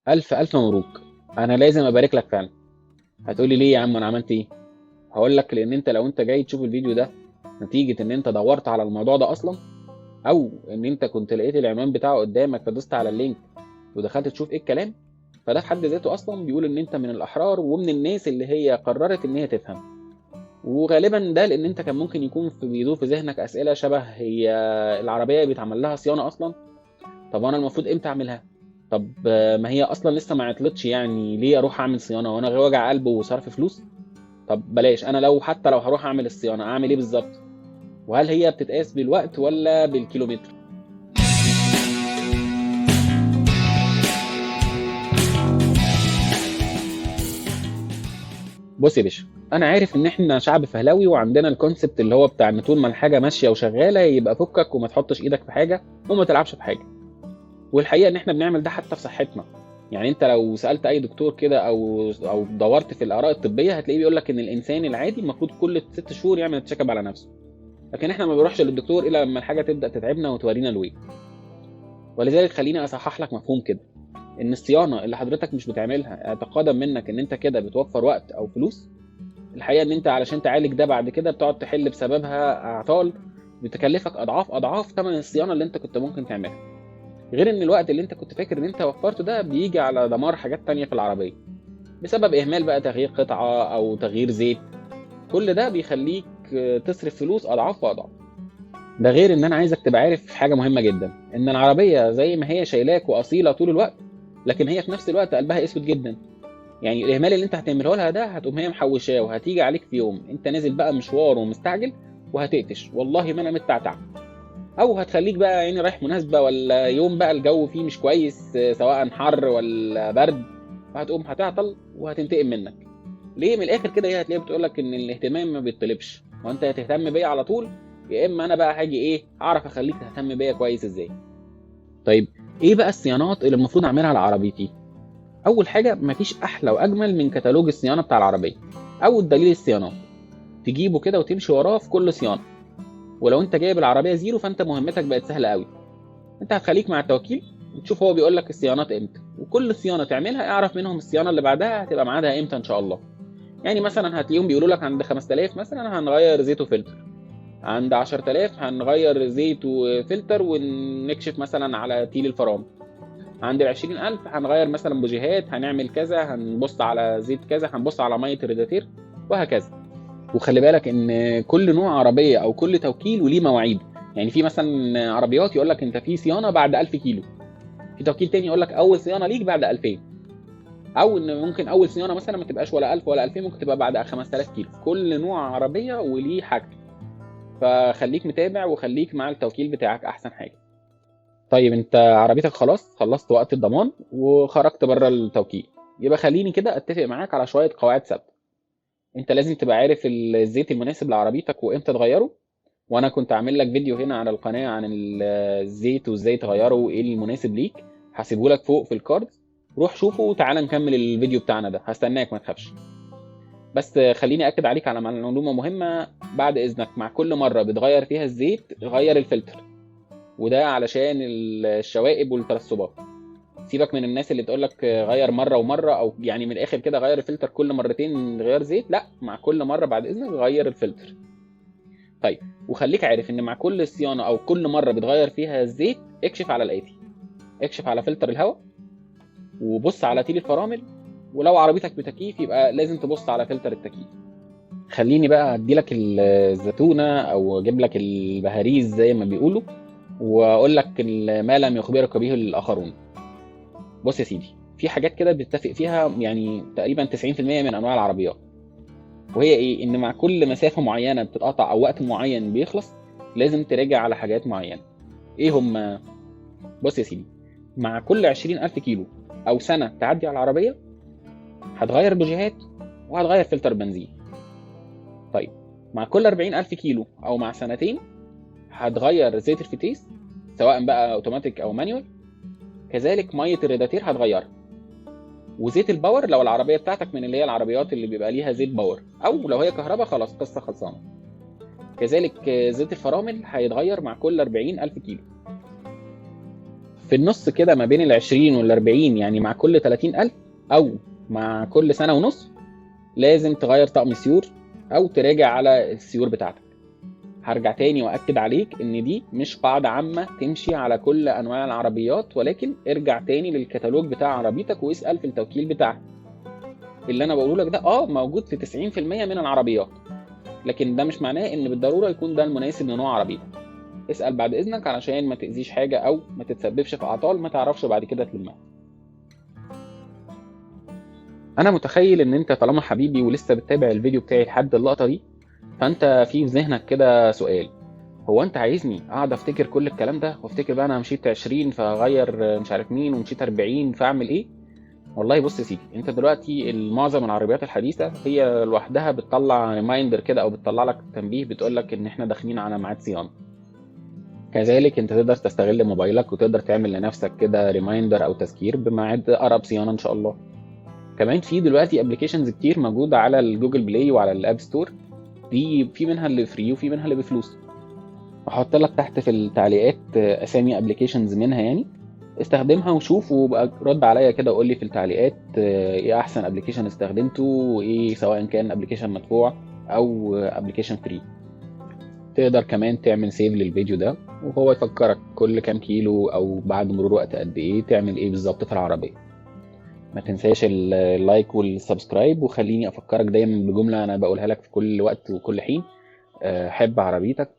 الف مبروك. انا لازم ابارك لك فعلا. هتقولي ليه يا عم انا عملت ايه؟ هقول لك لان انت لو انت جاي تشوف الفيديو ده نتيجة ان انت دورت على الموضوع ده اصلا، او ان انت كنت لقيت العنوان بتاعه قدامك فدوست على اللينك ودخلت تشوف ايه الكلام، فده في حد ذاته اصلا بيقول ان انت من الاحرار ومن الناس اللي هي قررت ان هي تفهم. وغالبا ده لان انت كان ممكن يكون بيدور في ذهنك اسئله شبه: هي العربيه بيتعمل لها صيانه اصلا؟ طب انا المفروض امتى اعملها؟ طب ما هي اصلا لسه ما عطلتش، يعني ليه اروح اعمل صيانه وانا وجع قلب وصرف فلوس؟ طب بلاش، انا لو حتى لو هروح اعمل الصيانه اعمل ايه بالظبط؟ وهل هي بتتقاس بالوقت ولا بالكيلومتر؟ بص يا باشا، انا عارف ان احنا شعب فهلاوي وعندنا الكونسبت اللي هو بتاع ان طول ما الحاجه ماشيه وشغاله يبقى فكك وما تحطش ايدك في حاجه وما تلعبش في حاجه. والحقيقه ان احنا بنعمل ده حتى في صحتنا. يعني انت لو سالت اي دكتور كده او دورت في الاراء الطبيه هتلاقيه بيقول لك ان الانسان العادي المفروض كل 6 شهور يعمل تشيك اب على نفسه. لكن احنا ما بنروحش للدكتور الا لما الحاجه تبدا تتعبنا وتورينا الويل. ولذلك خليني اصحح لك مفهوم كده: ان الصيانه اللي حضرتك مش بتعملها اعتقادا منك ان انت كده بتوفر وقت او فلوس، الحقيقه ان انت علشان تعالج ده بعد كده بتقعد تحل بسببها اعطال بتكلفك اضعاف اضعاف ثمن الصيانه اللي انت كنت ممكن تعملها. غير ان الوقت اللي انت كنت فاكر ان انت وفرته ده بيجي على دمار حاجات تانية في العربيه بسبب اهمال بقى تغيير قطعه او تغيير زيت. كل ده بيخليك تصرف فلوس اضعاف واضعاف. ده غير ان انا عايزك تبقى عارف حاجه مهمه جدا: ان العربيه زي ما هي شايلاك واصيله طول الوقت، لكن هي في نفس الوقت قلبها اسود جدا. يعني الاهمال اللي انت هتعمله لها ده هتقوم هي محوشاه وهتيجي عليك في يوم انت نازل بقى مشوار ومستعجل وهتقفش والله ما انا متعتع. او هتخليك بقى يعني رايح مناسبه ولا يوم بقى الجو فيه مش كويس، سواء حر ولا برد، فهتقوم هتعطل وهتنتقم منك. ليه؟ من الاخر كده هي هتلاقيها بتقول لك ان الاهتمام ما بيطلبش، وانت هتهتم بيا على طول، يا اما انا بقى هاجي ايه اعرف اخليك تهتم بيا كويس ازاي. طيب، ايه بقى الصيانات اللي المفروض اعملها على عربيتي؟ اول حاجه، مفيش احلى واجمل من كتالوج الصيانه بتاع العربيه او الدليل الصيانات. تجيبه كده وتمشي وراه في كل صيانه. ولو انت جايب العربيه زيرو فانت مهمتك بقت سهله قوي. انت هتخليك مع التوكيل وتشوف هو بيقول لك الصيانات امتى، وكل صيانه تعملها اعرف منهم الصيانه اللي بعدها هتبقى ميعادها امتى ان شاء الله. يعني مثلا هتلاقيهم بيقولوا لك عند 5000 مثلا هنغير زيت وفلتر، عند 10000 هنغير زيت وفلتر ونكشف مثلا على تيل الفرامل، عند 20000 هنغير مثلا بوجيهات، هنعمل كذا، هنبص على زيت كذا، هنبص على ميه الرادياتير، وهكذا. وخلي بالك ان كل نوع عربيه او كل توكيل وليه مواعيد. يعني في مثلا عربيات يقول لك انت في صيانه بعد 1000 كيلو، في توكيل تاني يقول لك اول صيانه ليك بعد 2000. او ان ممكن اول صيانه مثلا ما تبقاش ولا 1000 ولا 2000، ممكن تبقى بعد 5000 كيلو. كل نوع عربيه وليه حاجته. فخليك متابع وخليك مع التوكيل بتاعك احسن حاجه. طيب، انت عربيتك خلاص خلصت وقت الضمان وخرجت بره التوكيل، يبقى خليني كده اتفق معاك على شويه قواعد ثابته. انت لازم تبقى عارف الزيت المناسب لعربيتك وامتى تغيره. وانا كنت عامل لك فيديو هنا على القناه عن الزيت وازاي تغيره وايه المناسب ليك، هسيبه لك فوق في الكارد. روح شوفه وتعالى نكمل الفيديو بتاعنا ده، هستناك ما تخافش. بس خليني اكد عليك على معلومه مهمه: بعد اذنك مع كل مره بتغير فيها الزيت غير الفلتر، وده علشان الشوائب والترسبات. سيبك من الناس اللي بتقول لك غير مره ومره، او يعني من الاخر كده غير الفلتر كل مرتين غير زيت. لا، مع كل مره بعد اذنك غير الفلتر. طيب، وخليك عارف ان مع كل صيانه او كل مره بتغير فيها الزيت اكشف على الاتي: اكشف على فلتر الهواء، وبص على تيل الفرامل، ولو عربيتك بتكييف يبقى لازم تبص على فلتر التكييف. خليني بقى ادي لك الزتونه او اجيب لك البهاريز زي ما بيقولوا، واقول لك ما لم يخبرك به الاخرون. بص يا سيدي، في حاجات كده بتتفق فيها يعني تقريبا 90% من انواع العربيات. وهي ايه؟ ان مع كل مسافه معينه بتتقطع او وقت معين بيخلص لازم تراجع على حاجات معينه. ايه هم؟ بص يا سيدي، مع كل 20000 كيلو او سنه تعدي على العربيه هتغير بوجيهات وهتغير فلتر بنزين. طيب، مع كل 40000 كيلو او مع سنتين هتغير زيت الفتيس، سواء بقى اوتوماتيك او مانيوال. كذلك ميه الرادياتير هتغيرها. وزيت الباور لو العربيه بتاعتك من اللي هي العربيات اللي بيبقى ليها زيت باور، او لو هي كهرباء خلاص قصه خلصانه. كذلك زيت الفرامل هيتغير مع كل 40000 كيلو. في النص كده ما بين ال20 وال40، يعني مع كل 30,000 او مع كل سنه ونص لازم تغير طقم السيور او تراجع على السيور بتاعتك. هرجع تاني واكد عليك ان دي مش قاعده عامه تمشي على كل انواع العربيات، ولكن ارجع تاني للكتالوج بتاع عربيتك واسال في التوكيل بتاعها. اللي انا بقوله لك ده موجود في 90% من العربيات، لكن ده مش معناه ان بالضروره يكون ده المناسب لنوع عربيتك. اسال بعد اذنك علشان ما تاذيش حاجه او ما تتسببش في اعطال ما تعرفش بعد كده تلمها. انا متخيل ان انت طالما حبيبي ولسه بتتابع الفيديو بتاعي لحد اللقطه دي، فانت في ذهنك كده سؤال: هو انت عايزني اقعد افتكر كل الكلام ده وافتكر بقى انا مشيت 20 فاغير مش عارف مين ومشيت 40 فاعمل ايه؟ والله بص يا سيدي، انت دلوقتي معظم العربيات الحديثه هي لوحدها بتطلع ريمايندر كده او بتطلع لك تنبيه بتقول لك ان احنا داخلين على ميعاد صيانه. كذلك انت تقدر تستغل موبايلك وتقدر تعمل لنفسك كده ريمايندر او تذكير بميعاد اقرب صيانه ان شاء الله. كمان في دلوقتي ابلكيشنز كتير موجوده على الجوجل بلاي وعلى الاب ستور، دي في منها اللي فري وفي منها اللي بفلوس. هحط لك تحت في التعليقات اسامي ابلكيشنز منها، يعني استخدمها وشوف وبقى رد عليا كده وقول لي في التعليقات ايه احسن ابلكيشن استخدمته وايه، سواء كان ابلكيشن مدفوع او ابلكيشن فري. تقدر كمان تعمل سيف للفيديو ده وهو يفكرك كل كام كيلو او بعد مرور وقت قد ايه تعمل ايه بالظبط في العربيه. ما تنساش اللايك والسبسكرايب، وخليني افكرك دايما بجمله انا بقولها لك في كل وقت وكل حين: حب عربيتك